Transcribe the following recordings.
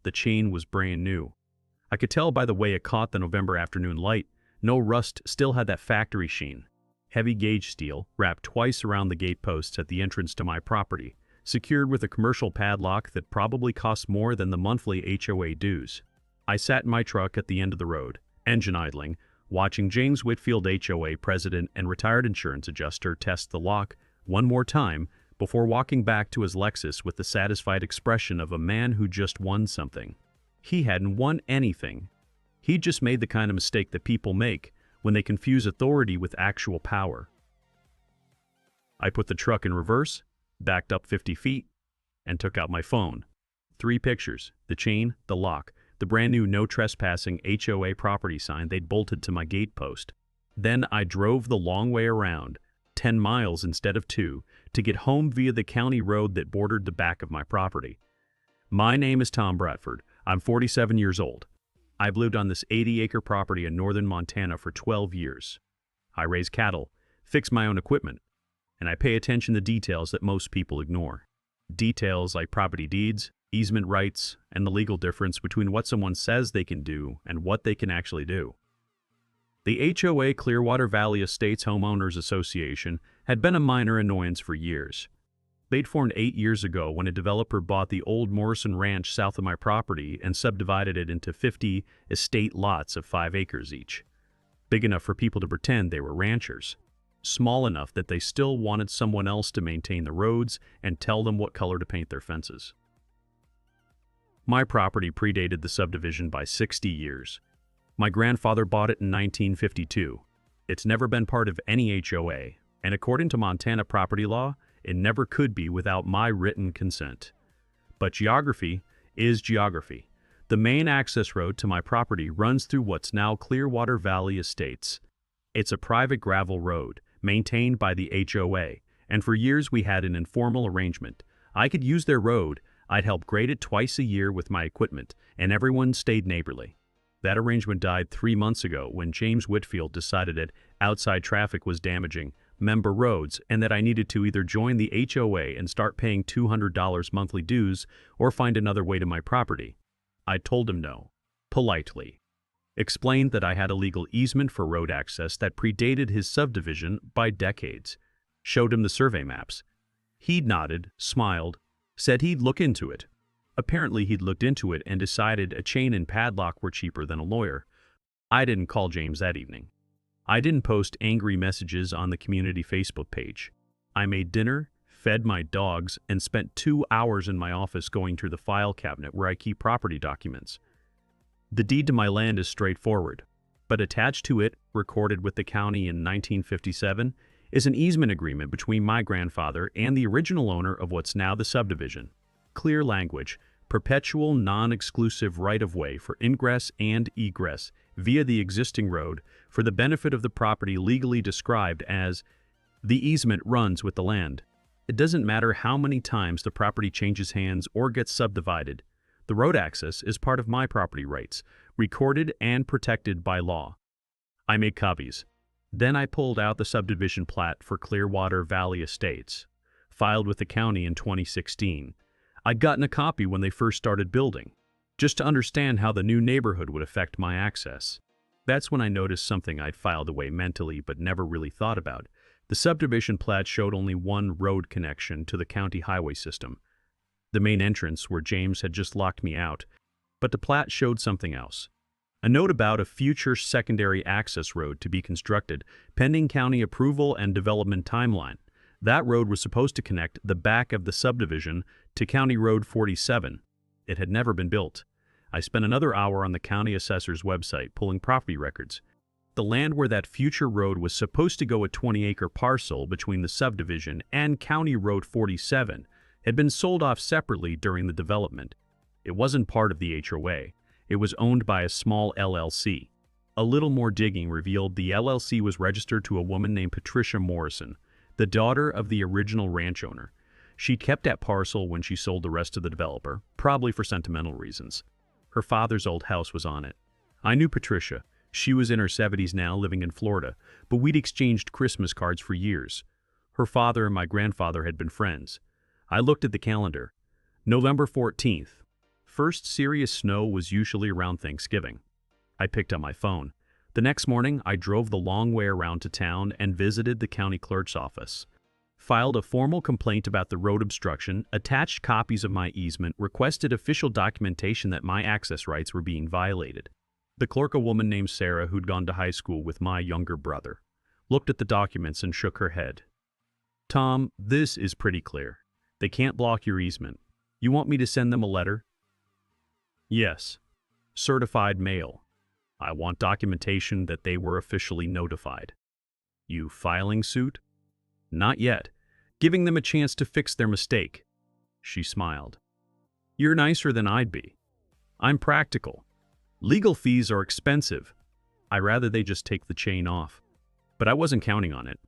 the chain was brand new. I could tell by the way it caught the November afternoon light. No rust, still had that factory sheen. Heavy gauge steel, wrapped twice around the gate posts at the entrance to my property, secured with a commercial padlock that probably cost more than the monthly HOA dues. I sat in my truck at the end of the road, engine idling, watching James Whitfield, HOA president and retired insurance adjuster, test the lock one more time before walking back to his Lexus with the satisfied expression of a man who just won something. He hadn't won anything. He just made the kind of mistake that people make when they confuse authority with actual power. I put the truck in reverse, backed up 50 feet, and took out my phone. 3 pictures: the chain, the lock, the brand new no trespassing HOA property sign they'd bolted to my gate post. Then I drove the long way around, 10 miles instead of 2, to get home via the county road that bordered the back of my property. My name is Tom Bradford. I'm 47 years old. I've lived on this 80-acre property in northern Montana for 12 years. I raise cattle, fix my own equipment, and I pay attention to details that most people ignore. Details like property deeds, easement rights, and the legal difference between what someone says they can do and what they can actually do. The HOA Clearwater Valley Estates Homeowners Association had been a minor annoyance for years. They'd formed 8 years ago when a developer bought the old Morrison Ranch south of my property and subdivided it into 50 estate lots of 5 acres each. Big enough for people to pretend they were ranchers. Small enough that they still wanted someone else to maintain the roads and tell them what color to paint their fences. My property predated the subdivision by 60 years. My grandfather bought it in 1952. It's never been part of any HOA, and according to Montana property law, it never could be without my written consent. But geography is geography. The main access road to my property runs through what's now Clearwater Valley Estates. It's a private gravel road, maintained by the HOA, and for years we had an informal arrangement. I could use their road, I'd help grade it twice a year with my equipment, and everyone stayed neighborly. That arrangement died 3 months ago when James Whitfield decided that outside traffic was damaging member roads and that I needed to either join the HOA and start paying $200 monthly dues or find another way to my property. I told him no, politely. Explained that I had a legal easement for road access that predated his subdivision by decades. Showed him the survey maps. He'd nodded, smiled, said he'd look into it. Apparently he'd looked into it and decided a chain and padlock were cheaper than a lawyer. I didn't call James that evening. I didn't post angry messages on the community Facebook page. I made dinner, fed my dogs, and spent 2 hours in my office going through the file cabinet where I keep property documents. The deed to my land is straightforward, but attached to it, recorded with the county in 1957, is an easement agreement between my grandfather and the original owner of what's now the subdivision. Clear language, perpetual non-exclusive right-of-way for ingress and egress via the existing road for the benefit of the property legally described as the easement runs with the land. It doesn't matter how many times the property changes hands or gets subdivided. The road access is part of my property rights, recorded and protected by law. I made copies. Then I pulled out the subdivision plat for Clearwater Valley Estates, filed with the county in 2016. I'd gotten a copy when they first started building, just to understand how the new neighborhood would affect my access. That's when I noticed something I'd filed away mentally but never really thought about. The subdivision plat showed only one road connection to the county highway system, the main entrance where James had just locked me out, but the plat showed something else. A note about a future secondary access road to be constructed, pending county approval and development timeline. That road was supposed to connect the back of the subdivision to County Road 47. It had never been built. I spent another hour on the county assessor's website pulling property records. The land where that future road was supposed to go, a 20-acre parcel between the subdivision and County Road 47, had been sold off separately during the development. It wasn't part of the HOA. It was owned by a small LLC. A little more digging revealed the LLC was registered to a woman named Patricia Morrison, the daughter of the original ranch owner. She'd kept that parcel when she sold the rest to the developer, probably for sentimental reasons. Her father's old house was on it. I knew Patricia. She was in her 70s now, living in Florida, but we'd exchanged Christmas cards for years. Her father and my grandfather had been friends. I looked at the calendar. November 14th. first serious snow was usually around Thanksgiving. I picked up my phone. The next morning, I drove the long way around to town and visited the county clerk's office. Filed a formal complaint about the road obstruction, attached copies of my easement, requested official documentation that my access rights were being violated. The clerk, a woman named Sarah who'd gone to high school with my younger brother, looked at the documents and shook her head. "Tom, this is pretty clear. They can't block your easement. You want me to send them a letter?" "Yes. Certified mail. I want documentation that they were officially notified." "You filing suit?" "Not yet. Giving them a chance to fix their mistake." She smiled. "You're nicer than I'd be. I'm practical. Legal fees are expensive. I'd rather they just take the chain off." But I wasn't counting on it.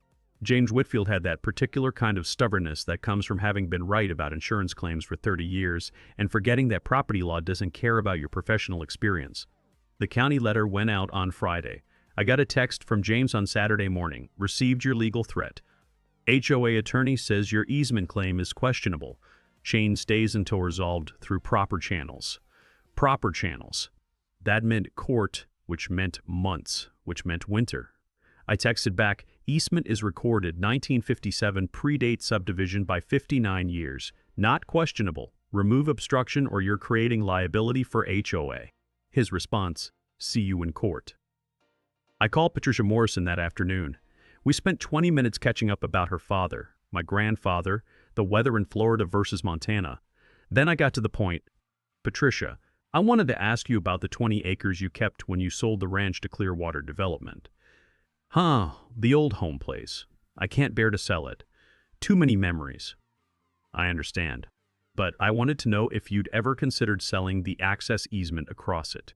James Whitfield had that particular kind of stubbornness that comes from having been right about insurance claims for 30 years and forgetting that property law doesn't care about your professional experience. The county letter went out on Friday. I got a text from James on Saturday morning. "Received your legal threat. HOA attorney says your easement claim is questionable. Chain stays until resolved through proper channels." Proper channels. That meant court, which meant months, which meant winter. I texted back, "Easement is recorded 1957, predate subdivision by 59 years. Not questionable. Remove obstruction or you're creating liability for HOA." His response, "See you in court." I called Patricia Morrison that afternoon. We spent 20 minutes catching up about her father, my grandfather, the weather in Florida versus Montana. Then I got to the point. "Patricia, I wanted to ask you about the 20 acres you kept when you sold the ranch to Clearwater Development." The old home place. I can't bear to sell it. Too many memories." "I understand. But I wanted to know if you'd ever considered selling the access easement across it."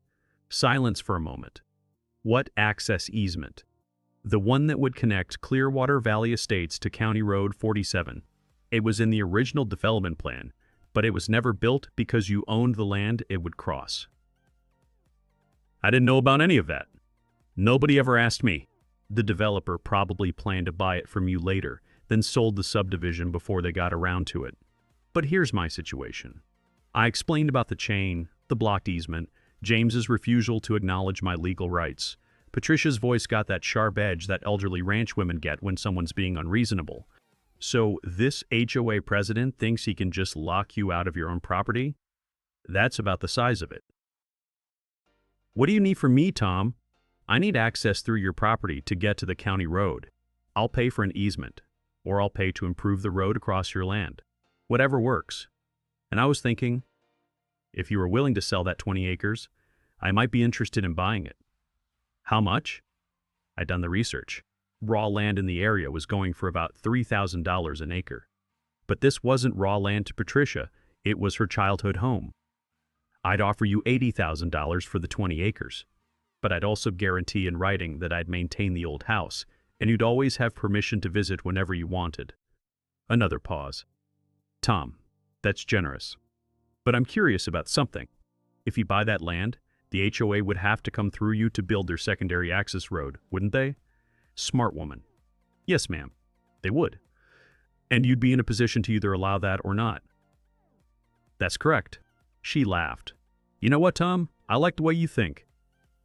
Silence for a moment. "What access easement?" "The one that would connect Clearwater Valley Estates to County Road 47. It was in the original development plan, but it was never built because you owned the land it would cross." "I didn't know about any of that. Nobody ever asked me." "The developer probably planned to buy it from you later, then sold the subdivision before they got around to it. But here's my situation." I explained about the chain, the blocked easement, James's refusal to acknowledge my legal rights. Patricia's voice got that sharp edge that elderly ranch women get when someone's being unreasonable. "So this HOA president thinks he can just lock you out of your own property? That's about the size of it." "What do you need from me, Tom?" "I need access through your property to get to the county road. I'll pay for an easement, or I'll pay to improve the road across your land. Whatever works." And I was thinking, if you were willing to sell that 20 acres, I might be interested in buying it. "How much?" I'd done the research. Raw land in the area was going for about $3,000 an acre. But this wasn't raw land to Patricia, it was her childhood home. "I'd offer you $80,000 for the 20 acres. But I'd also guarantee in writing that I'd maintain the old house, and you'd always have permission to visit whenever you wanted." Another pause. "Tom, that's generous. But I'm curious about something. If you buy that land, the HOA would have to come through you to build their secondary access road, wouldn't they?" Smart woman. "Yes, ma'am. They would. And you'd be in a position to either allow that or not." "That's correct." She laughed. "You know what, Tom? I like the way you think.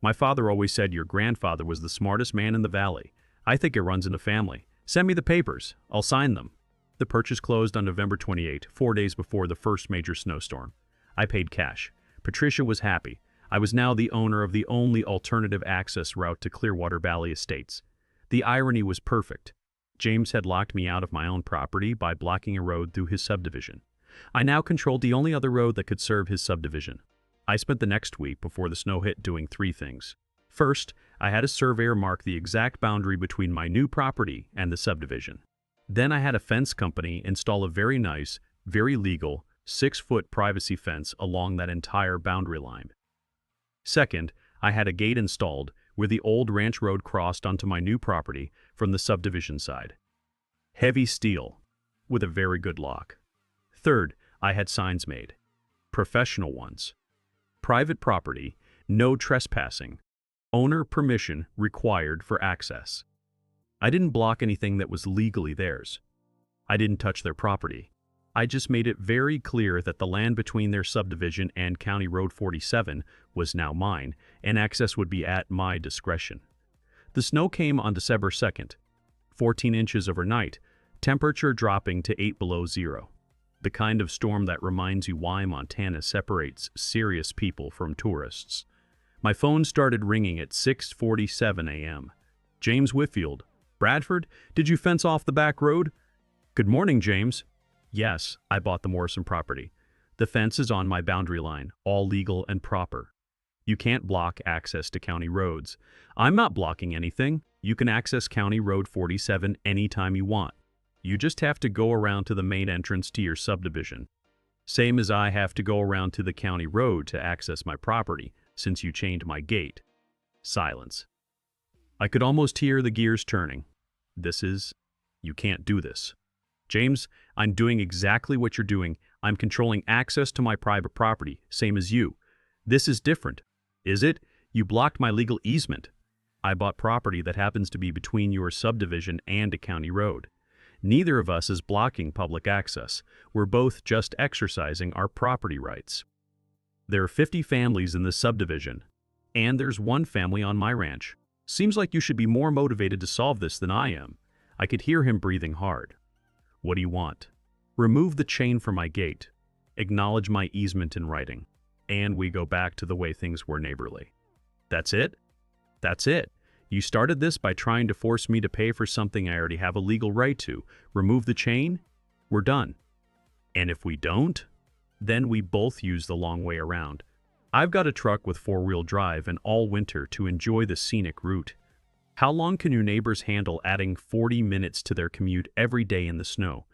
My father always said your grandfather was the smartest man in the valley. I think it runs in the family. Send me the papers. I'll sign them." The purchase closed on November 28, 4 days before the first major snowstorm. I paid cash. Patricia was happy. I was now the owner of the only alternative access route to Clearwater Valley Estates. The irony was perfect. James had locked me out of my own property by blocking a road through his subdivision. I now controlled the only other road that could serve his subdivision. I spent the next week before the snow hit doing 3 things. First, I had a surveyor mark the exact boundary between my new property and the subdivision. Then I had a fence company install a very nice, very legal, 6-foot privacy fence along that entire boundary line. Second, I had a gate installed where the old ranch road crossed onto my new property from the subdivision side. Heavy steel, with a very good lock. Third, I had signs made. Professional ones. Private property, no trespassing. Owner permission required for access. I didn't block anything that was legally theirs. I didn't touch their property. I just made it very clear that the land between their subdivision and County Road 47 was now mine, and access would be at my discretion. The snow came on December 2nd, 14 inches overnight, temperature dropping to 8 below zero. The kind of storm that reminds you why Montana separates serious people from tourists. My phone started ringing at 6:47 a.m. James Whitfield. Bradford, did you fence off the back road? Good morning, James. Yes, I bought the Morrison property. The fence is on my boundary line, all legal and proper. You can't block access to county roads. I'm not blocking anything. You can access County Road 47 anytime you want. You just have to go around to the main entrance to your subdivision. Same as I have to go around to the county road to access my property, since you chained my gate. Silence. I could almost hear the gears turning. You can't do this. James, I'm doing exactly what you're doing. I'm controlling access to my private property, same as you. This is different. Is it? You blocked my legal easement. I bought property that happens to be between your subdivision and a county road. Neither of us is blocking public access. We're both just exercising our property rights. There are 50 families in this subdivision, and there's one family on my ranch. Seems like you should be more motivated to solve this than I am. I could hear him breathing hard. What do you want? Remove the chain from my gate. Acknowledge my easement in writing. And we go back to the way things were neighborly. That's it? That's it. You started this by trying to force me to pay for something I already have a legal right to. Remove the chain? We're done. And if we don't, then we both use the long way around. I've got a truck with four-wheel drive and all winter to enjoy the scenic route. How long can your neighbors handle adding 40 minutes to their commute every day in the snow?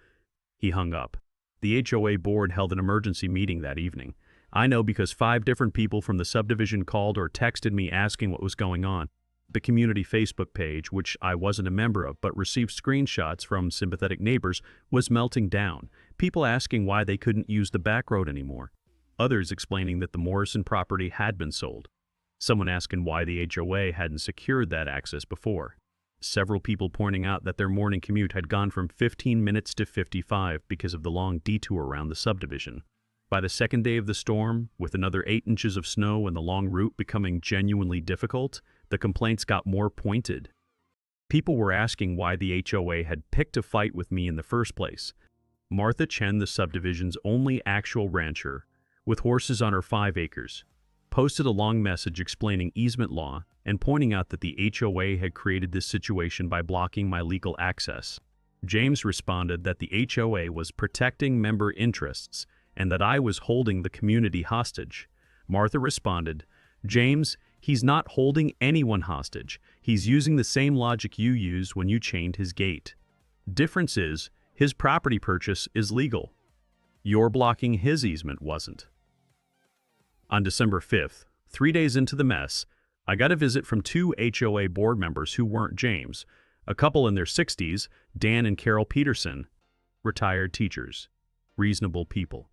He hung up. The HOA board held an emergency meeting that evening. I know because 5 different people from the subdivision called or texted me asking what was going on. The community Facebook page, which I wasn't a member of but received screenshots from sympathetic neighbors, was melting down. People asking why they couldn't use the back road anymore. Others explaining that the Morrison property had been sold. Someone asking why the HOA hadn't secured that access before. Several people pointing out that their morning commute had gone from 15 minutes to 55 because of the long detour around the subdivision. By the second day of the storm, with another 8 inches of snow and the long route becoming genuinely difficult, the complaints got more pointed. People were asking why the HOA had picked a fight with me in the first place. Martha Chen, the subdivision's only actual rancher, with horses on her 5 acres, posted a long message explaining easement law and pointing out that the HOA had created this situation by blocking my legal access. James responded that the HOA was protecting member interests and that I was holding the community hostage. Martha responded, James, he's not holding anyone hostage. He's using the same logic you used when you chained his gate. Difference is, his property purchase is legal. Your blocking his easement wasn't. On December 5th, 3 days into the mess, I got a visit from 2 HOA board members who weren't James, a couple in their 60s, Dan and Carol Peterson, retired teachers, reasonable people.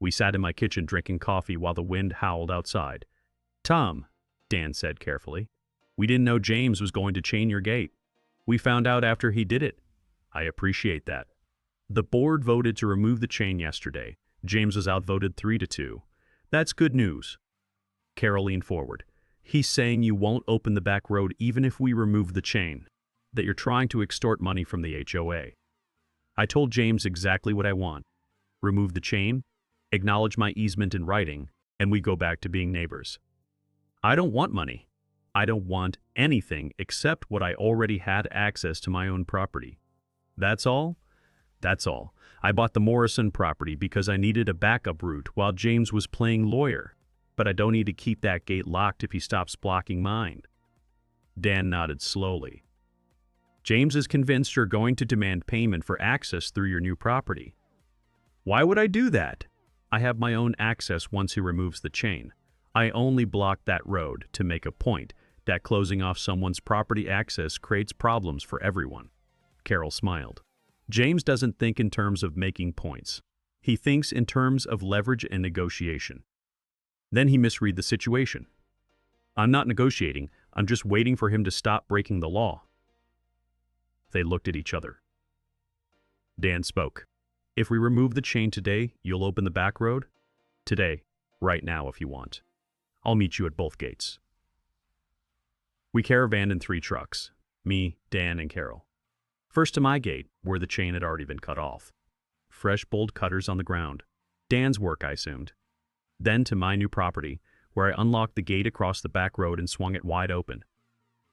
We sat in my kitchen drinking coffee while the wind howled outside. Tom, Dan said carefully, we didn't know James was going to chain your gate. We found out after he did it. I appreciate that. The board voted to remove the chain yesterday. James was outvoted 3-2. That's good news. Carol leaned forward. He's saying you won't open the back road even if we remove the chain, that you're trying to extort money from the HOA. I told James exactly what I want. Remove the chain, acknowledge my easement in writing, and we go back to being neighbors. I don't want money. I don't want anything except what I already had access to my own property. That's all? That's all. I bought the Morrison property because I needed a backup route while James was playing lawyer, but I don't need to keep that gate locked if he stops blocking mine. Dan nodded slowly. James is convinced you're going to demand payment for access through your new property. Why would I do that? I have my own access once he removes the chain. I only blocked that road to make a point that closing off someone's property access creates problems for everyone. Carol smiled. James doesn't think in terms of making points. He thinks in terms of leverage and negotiation. Then he misread the situation. I'm not negotiating. I'm just waiting for him to stop breaking the law. They looked at each other. Dan spoke. If we remove the chain today, you'll open the back road? Today, right now if you want. I'll meet you at both gates. We caravanned in 3 trucks, me, Dan, and Carol. First to my gate, where the chain had already been cut off. Fresh bolt cutters on the ground. Dan's work, I assumed. Then to my new property, where I unlocked the gate across the back road and swung it wide open.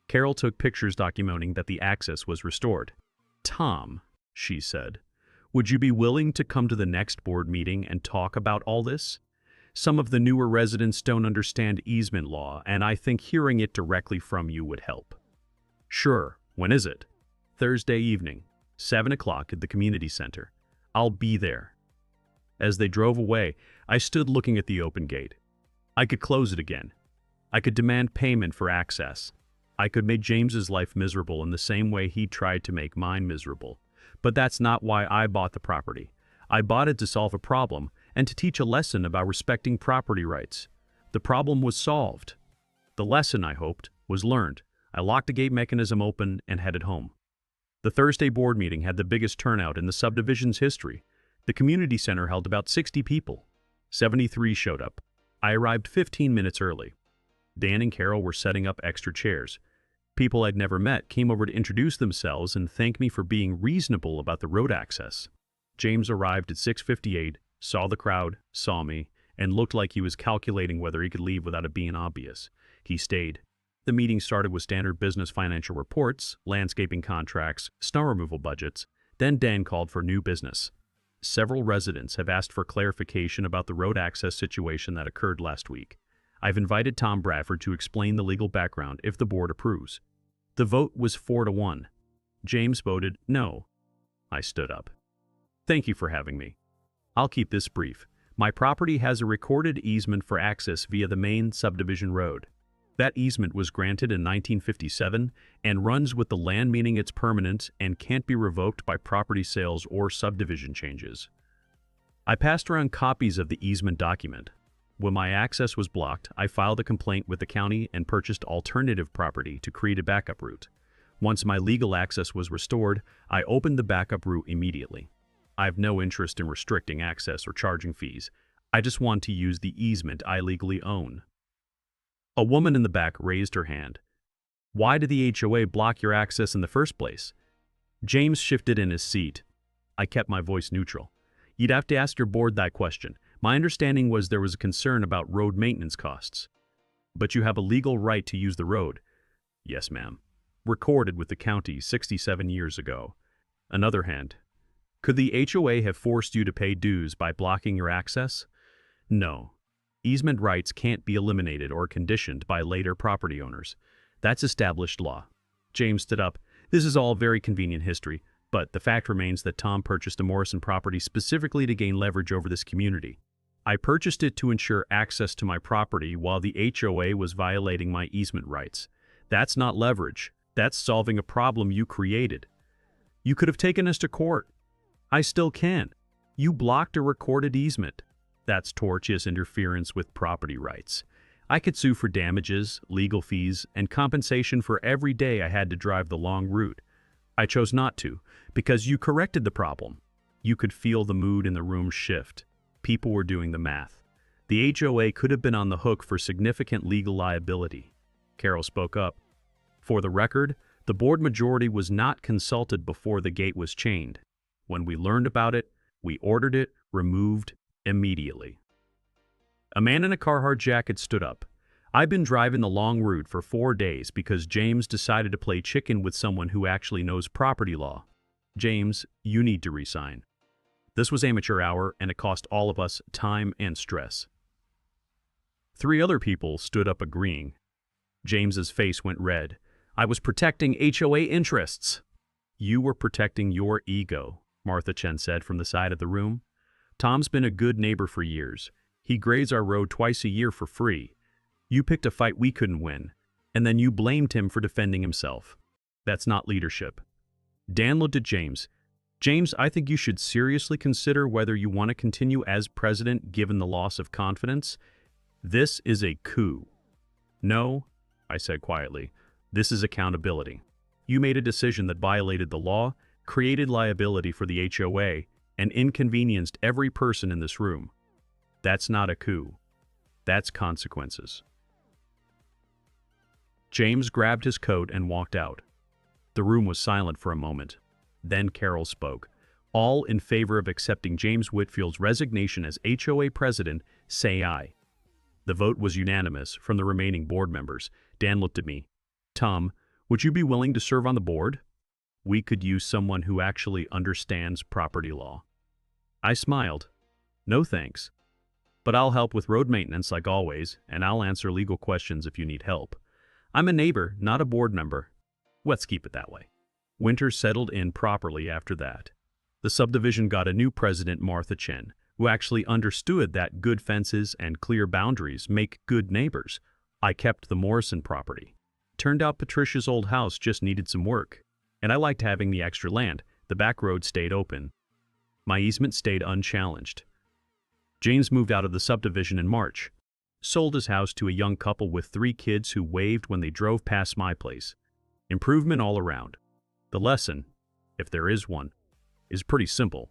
Carol took pictures documenting that the access was restored. Tom, she said, would you be willing to come to the next board meeting and talk about all this? Some of the newer residents don't understand easement law, and I think hearing it directly from you would help. Sure, when is it? Thursday evening, 7 o'clock at the community center. I'll be there. As they drove away, I stood looking at the open gate. I could close it again. I could demand payment for access. I could make James's life miserable in the same way he tried to make mine miserable. But that's not why I bought the property. I bought it to solve a problem and to teach a lesson about respecting property rights. The problem was solved. The lesson, I hoped, was learned. I locked the gate mechanism open and headed home. The Thursday board meeting had the biggest turnout in the subdivision's history. The community center held about 60 people. 73 showed up. I arrived 15 minutes early. Dan and Carol were setting up extra chairs. People I'd never met came over to introduce themselves and thank me for being reasonable about the road access. James arrived at 6:58, saw the crowd, saw me, and looked like he was calculating whether he could leave without it being obvious. He stayed. The meeting started with standard business financial reports, landscaping contracts, snow removal budgets. Then Dan called for new business. Several residents have asked for clarification about the road access situation that occurred last week. I've invited Tom Bradford to explain the legal background if the board approves. The vote was 4-1. James voted no. I stood up. Thank you for having me. I'll keep this brief. My property has a recorded easement for access via the main subdivision road. That easement was granted in 1957 and runs with the land, meaning it's permanent and can't be revoked by property sales or subdivision changes. I passed around copies of the easement document. When my access was blocked, I filed a complaint with the county and purchased alternative property to create a backup route. Once my legal access was restored, I opened the backup route immediately. I have no interest in restricting access or charging fees. I just want to use the easement I legally own. A woman in the back raised her hand. Why did the HOA block your access in the first place? James shifted in his seat. I kept my voice neutral. You'd have to ask your board that question. My understanding was there was a concern about road maintenance costs. But you have a legal right to use the road. Yes, ma'am. Recorded with the county 67 years ago. Another hand. Could the HOA have forced you to pay dues by blocking your access? No. Easement rights can't be eliminated or conditioned by later property owners. That's established law. James stood up. This is all very convenient history, but the fact remains that Tom purchased a Morrison property specifically to gain leverage over this community. I purchased it to ensure access to my property while the HOA was violating my easement rights. That's not leverage. That's solving a problem you created. You could have taken us to court. I still can. You blocked a recorded easement. That's tortious interference with property rights. I could sue for damages, legal fees, and compensation for every day I had to drive the long route. I chose not to, because you corrected the problem. You could feel the mood in the room shift. People were doing the math. The HOA could have been on the hook for significant legal liability. Carol spoke up. For the record, the board majority was not consulted before the gate was chained. When we learned about it, we ordered it removed immediately. A man in a Carhartt jacket stood up. I've been driving the long route for 4 days because James decided to play chicken with someone who actually knows property law. James, you need to resign. This was amateur hour and it cost all of us time and stress. 3 other people stood up agreeing. James's face went red. I was protecting HOA interests. You were protecting your ego, Martha Chen said from the side of the room. Tom's been a good neighbor for years. He grades our road twice a year for free. You picked a fight we couldn't win, and then you blamed him for defending himself. That's not leadership. Dan looked at James. James, I think you should seriously consider whether you want to continue as president given the loss of confidence. This is a coup. No, I said quietly. This is accountability. You made a decision that violated the law, created liability for the HOA, and inconvenienced every person in this room. That's not a coup. That's consequences. James grabbed his coat and walked out. The room was silent for a moment. Then Carol spoke. All in favor of accepting James Whitfield's resignation as HOA president, say aye. The vote was unanimous from the remaining board members. Dan looked at me. Tom, would you be willing to serve on the board? We could use someone who actually understands property law. I smiled. No thanks. But I'll help with road maintenance like always, and I'll answer legal questions if you need help. I'm a neighbor, not a board member. Let's keep it that way. Winter settled in properly after that. The subdivision got a new president, Martha Chen, who actually understood that good fences and clear boundaries make good neighbors. I kept the Morrison property. Turned out Patricia's old house just needed some work, and I liked having the extra land. The back road stayed open. My easement stayed unchallenged. James moved out of the subdivision in March, sold his house to a young couple with 3 kids who waved when they drove past my place. Improvement all around. The lesson, if there is one, is pretty simple.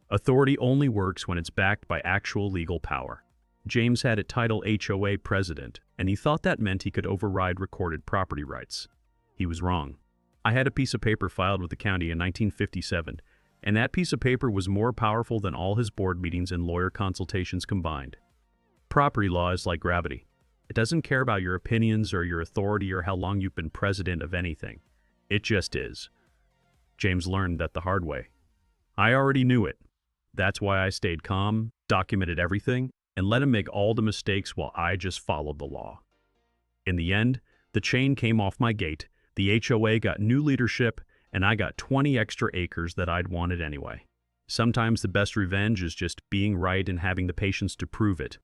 Authority only works when it's backed by actual legal power. James had a title HOA president, and he thought that meant he could override recorded property rights. He was wrong. I had a piece of paper filed with the county in 1957, and that piece of paper was more powerful than all his board meetings and lawyer consultations combined. Property law is like gravity. It doesn't care about your opinions or your authority or how long you've been president of anything. It just is. James learned that the hard way. I already knew it. That's why I stayed calm, documented everything, and let him make all the mistakes while I just followed the law. In the end, the chain came off my gate, the HOA got new leadership, and I got 20 extra acres that I'd wanted anyway. Sometimes the best revenge is just being right and having the patience to prove it.